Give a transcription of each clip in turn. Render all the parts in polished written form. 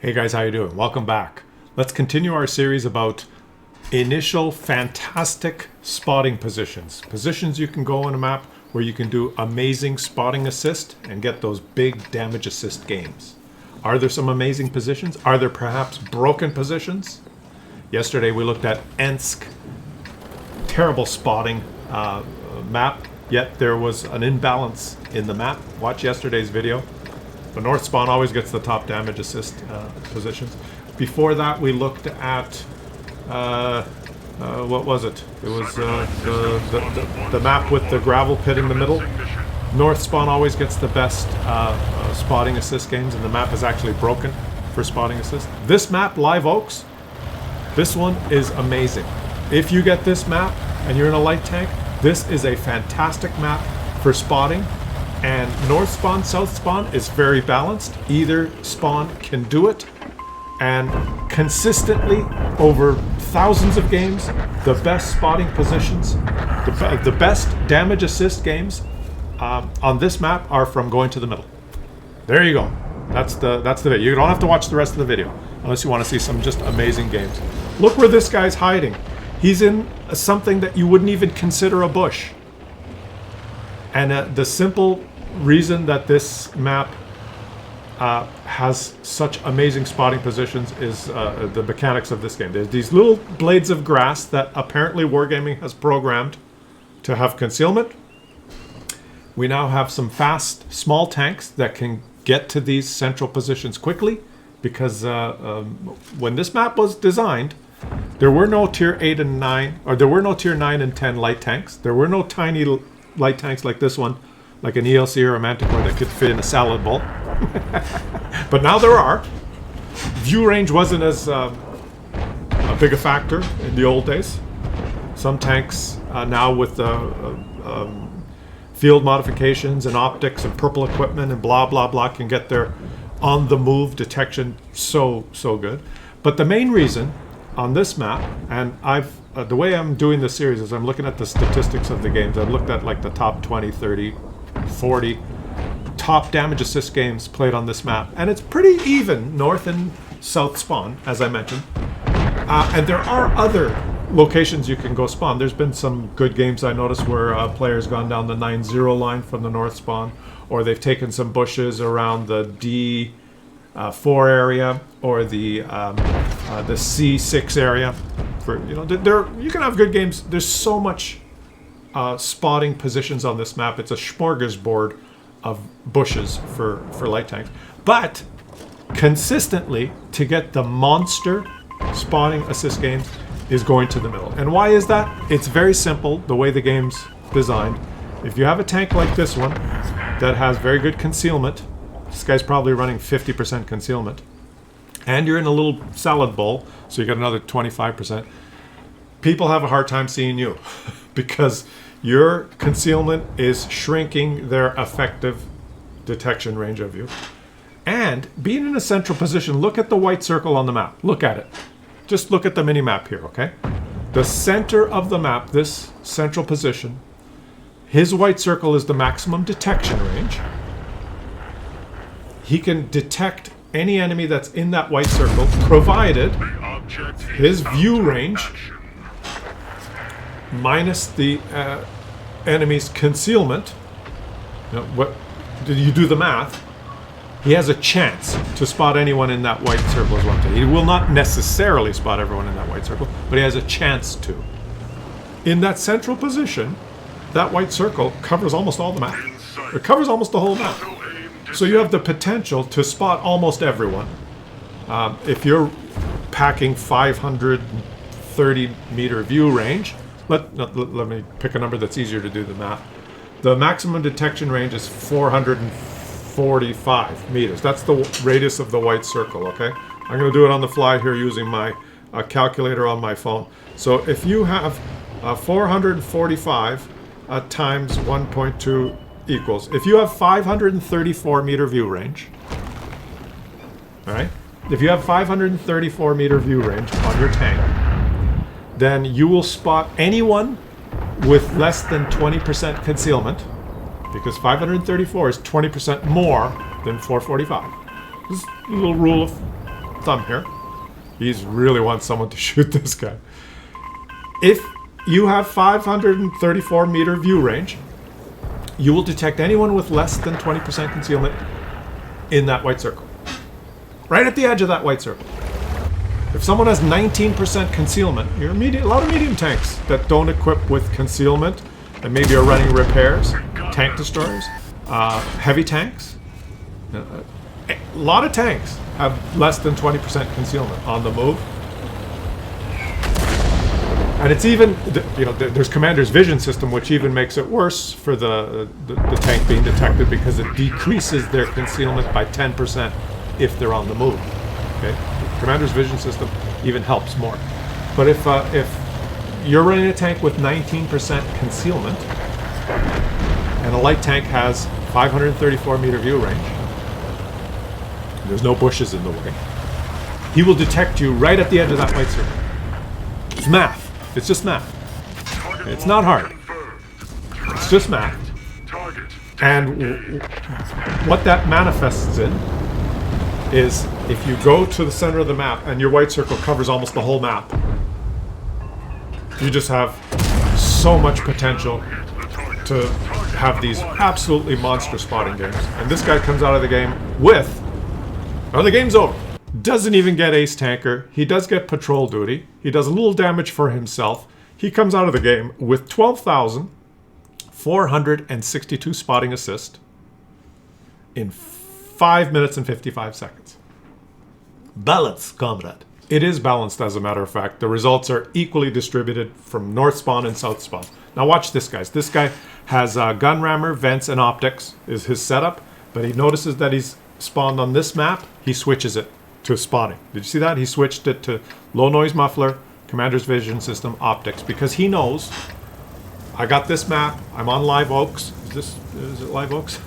Hey guys, how you doing? Welcome back. Let's continue our series about initial fantastic spotting positions. Positions you can go on a map where you can do amazing spotting assist and get those big damage assist games. Are there some amazing positions? Are there perhaps broken positions? Yesterday we looked at Ensk. Terrible spotting map, yet there was an imbalance in the map. Watch yesterday's video. The north spawn always gets the top damage assist positions. Before that, we looked at what was it? It was the map with the gravel pit in the middle. North spawn always gets the best spotting assist games, and the map is actually broken for spotting assist. This map, Live Oaks, this one is amazing. If you get this map and you're in a light tank, this is a fantastic map for spotting. And north spawn, south spawn is very balanced. Either spawn can do it. And consistently, over thousands of games, the best spotting positions, the best damage assist games on this map are from going to the middle. There you go. That's the video. You don't have to watch the rest of the video unless you want to see some just amazing games. Look where this guy's hiding. He's in something that you wouldn't even consider a bush. And the simple reason that this map has such amazing spotting positions is the mechanics of this game. There's these little blades of grass that apparently Wargaming has programmed to have concealment. We now have some fast, small tanks that can get to these central positions quickly because when this map was designed, there were no tier 8 and 9, or there were no tier 9 and 10 light tanks. There were no tiny light tanks like this one, like an ELC or a Manticore that could fit in a salad bowl. But now there are. View range wasn't as big a factor in the old days. Some tanks now with field modifications and optics and purple equipment and blah blah blah can get their on the move detection so good. But the main reason on this map, and the way I'm doing this series is I'm looking at the statistics of the games. I've looked at like the top 20, 30, 40 top damage assist games played on this map, and it's pretty even north and south spawn, as I mentioned. And there are other locations you can go spawn. There's been some good games I noticed where players gone down the 9-0 line from the north spawn, or they've taken some bushes around the D4 area or the C6 area. For you can have good games. There's so much spotting positions on this map. It's a smorgasbord of bushes for light tanks. But consistently, to get the monster spotting assist games is going to the middle. And why is that? It's very simple, the way the game's designed. If you have a tank like this one that has very good concealment, this guy's probably running 50% concealment, and you're in a little salad bowl, so you got another 25%, people have a hard time seeing you because your concealment is shrinking their effective detection range of you. And being in a central position, look at the white circle on the map. Look at it. Just look at the mini map here, okay? The center of the map, this central position, his white circle is the maximum detection range. He can detect any enemy that's in that white circle, provided his view range minus the enemy's concealment. You do the math. He has a chance to spot anyone in that white circle as well. He will not necessarily spot everyone in that white circle, but he has a chance to. In that central position, that white circle covers almost all the map. It covers almost the whole map. So you have the potential to spot almost everyone. If you're packing 530 meter view range, let me pick a number that's easier to do the math. The maximum detection range is 445 meters. That's the radius of the white circle, okay? I'm going to do it on the fly here using my calculator on my phone. So if you have 445 times 1.2 equals, if you have 534 meter view range, all right? If you have 534 meter view range on your tank, then you will spot anyone with less than 20% concealment, because 534 is 20% more than 445. This is a little rule of thumb here. He really wants someone to shoot this guy. If you have 534 meter view range, you will detect anyone with less than 20% concealment in that white circle. Right at the edge of that white circle. If someone has 19% concealment, a lot of medium tanks that don't equip with concealment and maybe are running repairs, tank destroyers, heavy tanks. A lot of tanks have less than 20% concealment on the move. And it's even, there's Commander's Vision System, which even makes it worse for the tank being detected because it decreases their concealment by 10% if they're on the move. Okay, Commander's Vision System even helps more. But if you're running a tank with 19% concealment and a light tank has 534 meter view range, there's no bushes in the way, he will detect you right at the edge of that white circle. It's math. It's just math. It's not hard. It's just math. And what that manifests in is if you go to the center of the map and your white circle covers almost the whole map, you just have so much potential to have these absolutely monster spotting games. And this guy comes out of the game with, the game's over. Doesn't even get ace tanker. He does get patrol duty. He does a little damage for himself. He comes out of the game with 12,462 spotting assist in 5 minutes and 55 seconds. Balance, comrade. It is balanced, as a matter of fact. The results are equally distributed from north spawn and south spawn. Now watch this, guys. This guy has gun rammer, vents, and optics is his setup, but he notices that he's spawned on this map. He switches it to spotting. Did you see that? He switched it to low noise muffler, Commander's Vision System, optics, because he knows I got this map. I'm on Live Oaks. Is it Live Oaks?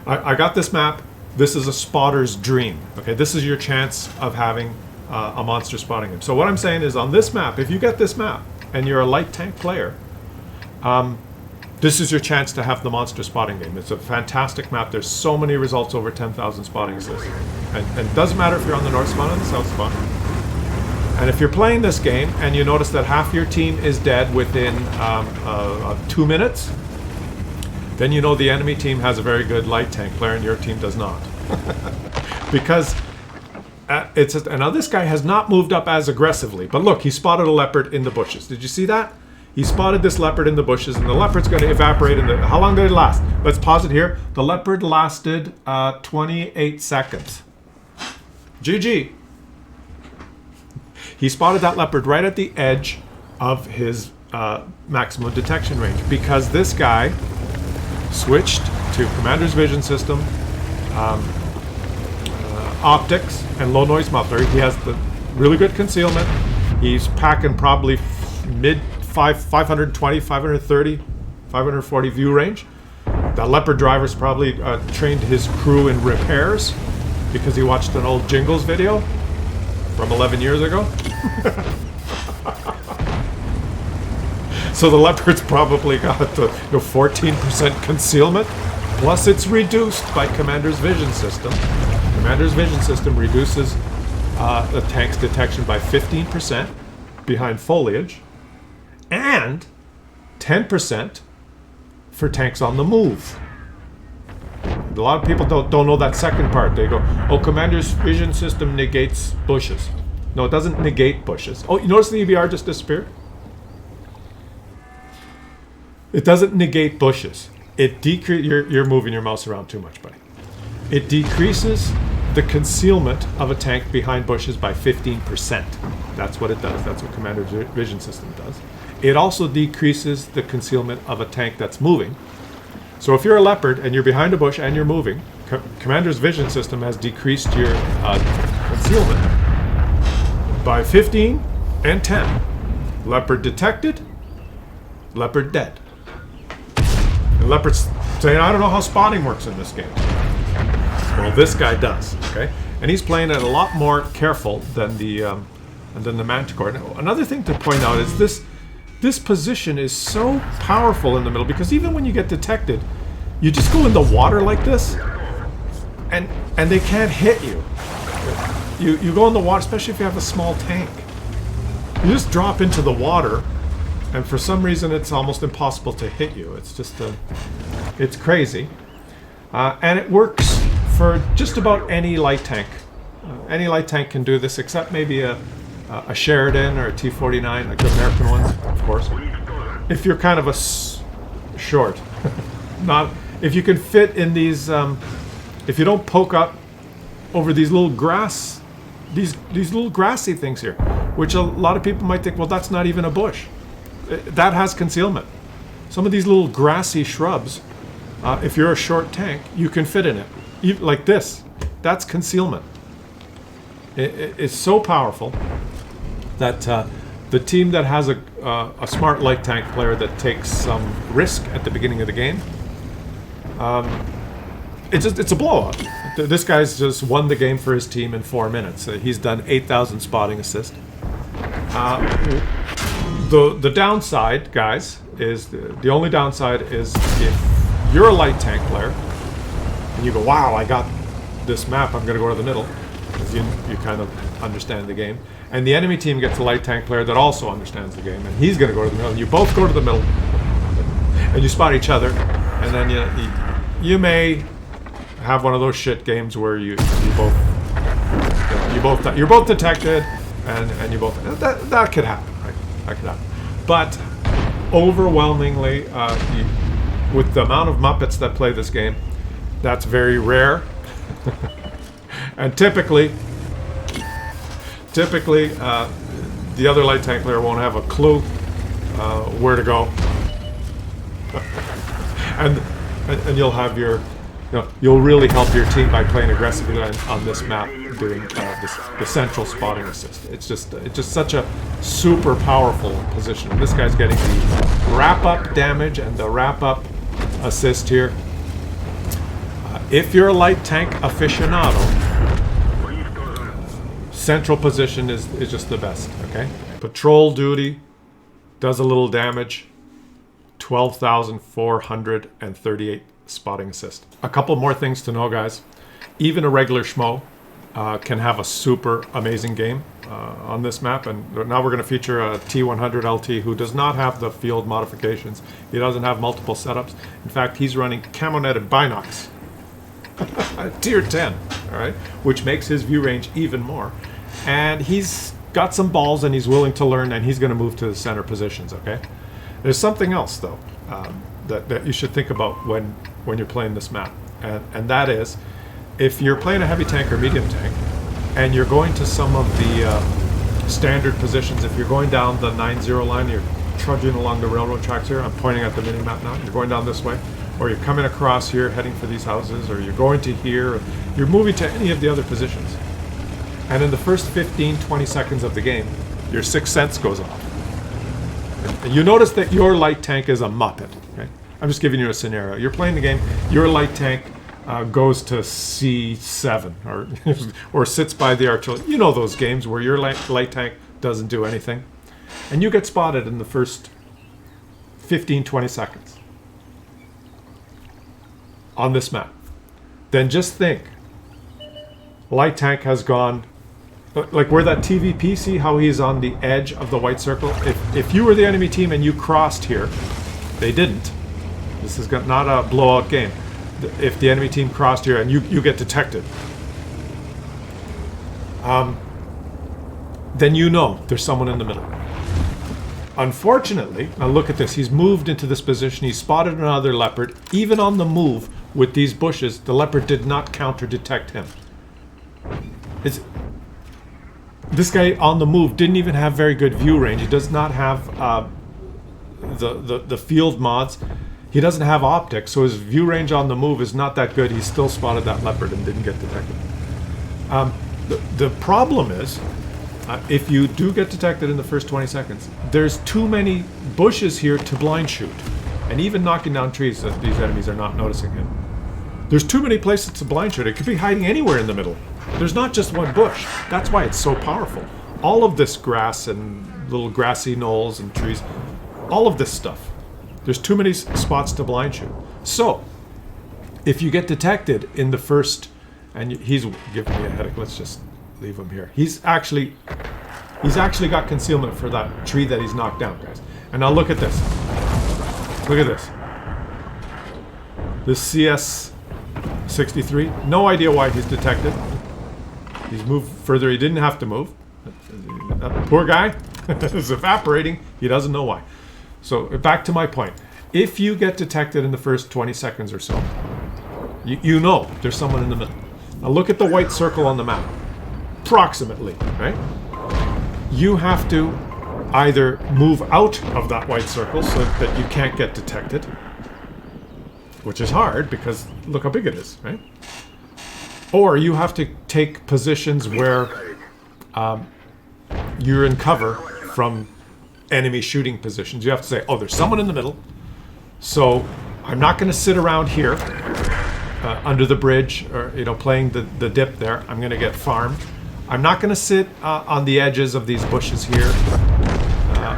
I got this map. This is a spotter's dream. Okay, this is your chance of having a monster spotting game. So what I'm saying is, on this map, if you get this map and you're a light tank player, this is your chance to have the monster spotting game. It's a fantastic map. There's so many results over 10,000 spotting assists. And it doesn't matter if you're on the north spawn or the south spawn. And if you're playing this game and you notice that half your team is dead within 2 minutes, then you know the enemy team has a very good light tank player and your team does not. Because now this guy has not moved up as aggressively. But look, he spotted a leopard in the bushes. Did you see that? He spotted this leopard in the bushes, and the leopard's going to evaporate in the... How long did it last? Let's pause it here. The leopard lasted 28 seconds. GG. He spotted that leopard right at the edge of his maximum detection range because this guy switched to Commander's Vision System, optics, and low noise muffler. He has the really good concealment. He's packing probably mid 520, 530, 540 view range. The leopard driver's probably trained his crew in repairs because he watched an old Jingles video from 11 years ago. So the leopard's probably got the 14% concealment, plus it's reduced by Commander's Vision System. Commander's Vision System reduces the tank's detection by 15% behind foliage, and 10% for tanks on the move. A lot of people don't know that second part. They go, oh, Commander's Vision System negates bushes. No, it doesn't negate bushes. Oh, you notice the EBR just disappeared? It doesn't negate bushes. It you're moving your mouse around too much, buddy. It decreases the concealment of a tank behind bushes by 15%. That's what it does. That's what Commander's Vision System does. It also decreases the concealment of a tank that's moving. So if you're a leopard and you're behind a bush and you're moving, Commander's Vision System has decreased your concealment by 15 and 10. Leopard detected, leopard dead. And leopard's saying, I don't know how spotting works in this game. Well, this guy does, okay? And he's playing it a lot more careful than the Manticore. Now, another thing to point out is this position is so powerful in the middle because even when you get detected, you just go in the water like this, and they can't hit you. you go in the water, especially if you have a small tank. You just drop into the water, and for some reason it's almost impossible to hit you. It's just it's crazy. And it works for just about any light tank. Any light tank can do this, except maybe a Sheridan or a T-49, like the American ones, of course. If you're kind of short, not if you can fit in these. If you don't poke up over these little grass, these little grassy things here, which a lot of people might think, well, that's not even a bush. That has concealment. Some of these little grassy shrubs, if you're a short tank, you can fit in it. Like this, that's concealment. It's so powerful that the team that has a smart light tank player that takes some risk at the beginning of the game, it's a blowout. This guy's just won the game for his team in 4 minutes. He's done 8,000 spotting assists. The downside, guys, is the only downside is if you're a light tank player and you go, wow, I got this map, I'm going to go to the middle, because you kind of understand the game. And the enemy team gets a light tank player that also understands the game, and he's going to go to the middle. And you both go to the middle, and you spot each other, and then you may have one of those shit games where you're both detected, and you both that could happen, right? That could happen. But overwhelmingly, with the amount of Muppets that play this game, that's very rare. And typically, the other light tank player won't have a clue where to go, and you'll have your, you'll really help your team by playing aggressively on this map, doing the central spotting assist. It's just such a super powerful position. And this guy's getting the wrap-up damage and the wrap-up assist here. If you're a light tank aficionado, central position is just the best, okay? Patrol duty does a little damage. 12,438 spotting assist. A couple more things to know, guys. Even a regular schmo can have a super amazing game on this map. And now we're going to feature a T100 LT who does not have the field modifications. He doesn't have multiple setups. In fact, he's running camo-netted binocs. Tier 10, all right, which makes his view range even more. And he's got some balls and he's willing to learn, and he's going to move to the center positions, okay? There's something else, though, that you should think about when you're playing this map. And that is, if you're playing a heavy tank or medium tank, and you're going to some of the standard positions, if you're going down the 9-0 line, you're trudging along the railroad tracks here, I'm pointing at the mini-map now, you're going down this way, or you're coming across here, heading for these houses, or you're going to here, or you're moving to any of the other positions. And in the first 15-20 seconds of the game, your sixth sense goes off. And you notice that your light tank is a Muppet. Okay? I'm just giving you a scenario. You're playing the game, your light tank goes to C7, or sits by the artillery. You know those games where your light tank doesn't do anything. And you get spotted in the first 15-20 seconds on this map. Then just think, light tank has gone, like where that TVP, see how he's on the edge of the white circle? If you were the enemy team and you crossed here, they didn't. This is not a blowout game. If the enemy team crossed here and you get detected, then you know there's someone in the middle. Unfortunately, now look at this, he's moved into this position, he's spotted another leopard. Even on the move with these bushes, the leopard did not counter-detect him. This guy on the move didn't even have very good view range. He does not have the field mods. He doesn't have optics, so his view range on the move is not that good. He still spotted that leopard and didn't get detected. The problem is, if you do get detected in the first 20 seconds, there's too many bushes here to blind shoot. And even knocking down trees, these enemies are not noticing him. There's too many places to blind shoot. It could be hiding anywhere in the middle. There's not just one bush. That's why it's so powerful. All of this grass and little grassy knolls and trees, all of this stuff. There's too many spots to blind shoot. So, if you get detected in the first, and he's giving me a headache, let's just leave him here. He's actually got concealment for that tree that he's knocked down, guys. And now look at this. Look at this. This CS-63. No idea why he's detected. He's moved further. He didn't have to move. That poor guy is evaporating. He doesn't know why. So back to my point. If you get detected in the first 20 seconds or so, you know there's someone in the middle. Now look at the white circle on the map. Approximately, right? You have to either move out of that white circle so that you can't get detected, which is hard because look how big it is, right? Or you have to take positions where you're in cover from enemy shooting positions. You have to say, oh, there's someone in the middle, so I'm not going to sit around here under the bridge or playing the dip there. I'm going to get farmed. I'm not going to sit on the edges of these bushes here,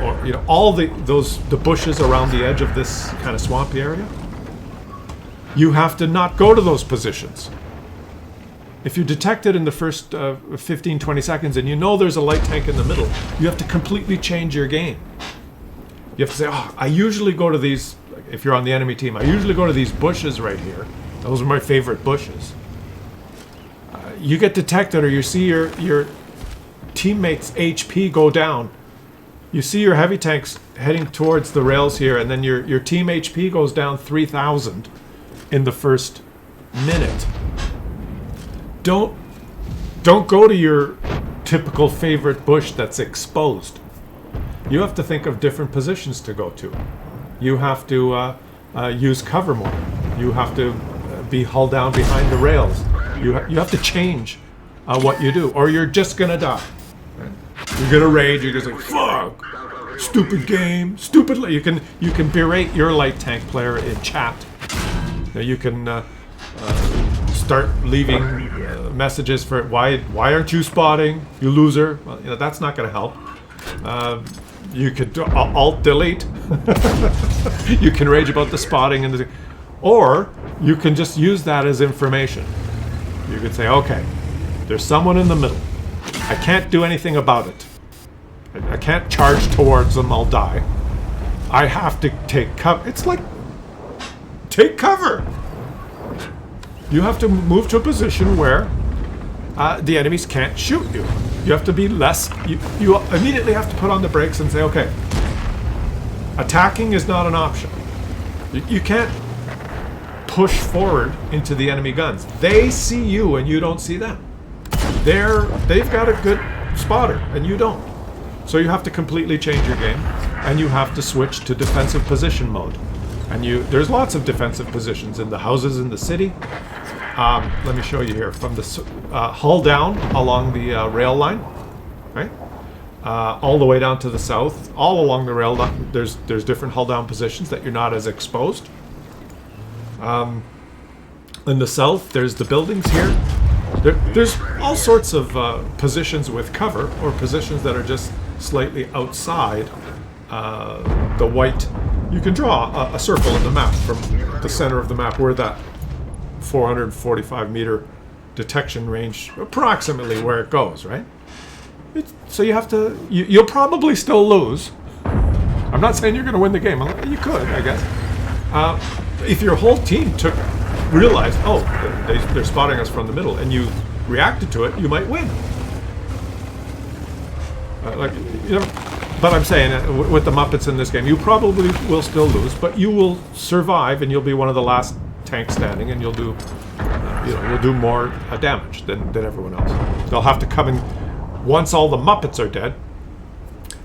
or all the bushes around the edge of this kind of swampy area. You have to not go to those positions. If you're detected in the first 15-20 seconds and you know there's a light tank in the middle, you have to completely change your game. You have to say, oh, I usually go to these, if you're on the enemy team, I usually go to these bushes right here. Those are my favorite bushes. You get detected or you see your teammates' HP go down. You see your heavy tanks heading towards the rails here, and then your team HP goes down 3,000 in the first minute. Don't go to your typical favorite bush that's exposed. You have to think of different positions to go to. You have to use cover more. You have to be hull down behind the rails. You have to change what you do, or you're just gonna die. Right? You're gonna rage. You're gonna say, "Fuck, stupid game, stupid." You can berate your light tank player in chat. You can start leaving messages for why aren't you spotting, you loser? Well, that's not gonna help. You could alt delete. You can rage about the spotting or you can just use that as information. You could say, okay, there's someone in the middle. I can't do anything about it. I can't charge towards them, I'll die. I have to take cover. It's like, take cover. You have to move to a position where the enemies can't shoot you. You have to be less, you immediately have to put on the brakes and say, okay, attacking is not an option. You can't push forward into the enemy guns. They see you and you don't see them. They've got a good spotter and you don't. So you have to completely change your game and you have to switch to defensive position mode. And there's lots of defensive positions in the houses in the city. Let me show you here from the hull down along the rail line, right? All the way down to the south, all along the rail line. There's different hull down positions that you're not as exposed. In the south, there's the buildings here. There's all sorts of positions with cover or positions that are just slightly outside the white. You can draw a circle in the map from the center of the map where that 445 meter detection range, approximately where it goes, right? So you have to, you'll probably still lose. I'm not saying you're going to win the game. You could, I guess. If your whole team realized, oh, they're spotting us from the middle, and you reacted to it, you might win. But I'm saying with the Muppets in this game, you probably will still lose, but you will survive, and you'll be one of the last tanks standing, and you'll do more damage than everyone else. They'll have to come in once all the Muppets are dead.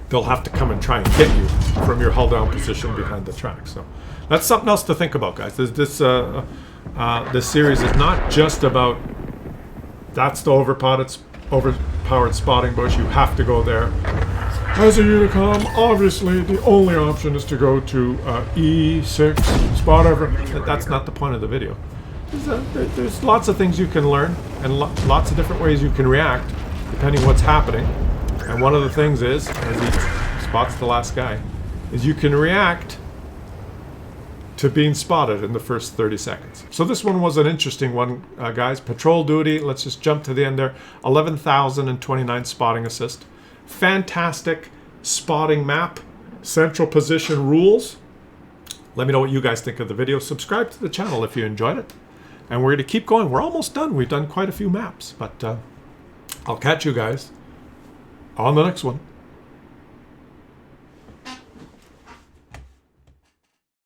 They'll have to come and try and get you from your hull down position behind the track. So that's something else to think about, guys. This series is not just about that's the overpowered spotting bush. You have to go there. As a Unicom, obviously the only option is to go to E6 spot over. That's not the point of the video. There's lots of things you can learn and lots of different ways you can react depending what's happening. And one of the things is, as he spots the last guy, is you can react to being spotted in the first 30 seconds. So this one was an interesting one, guys. Patrol duty, let's just jump to the end there. 11,029 spotting assist. Fantastic spotting map. Central position rules. Let me know what you guys think of the video. Subscribe to the channel if you enjoyed it. And we're going to keep going. We're almost done. We've done quite a few maps. But I'll catch you guys on the next one.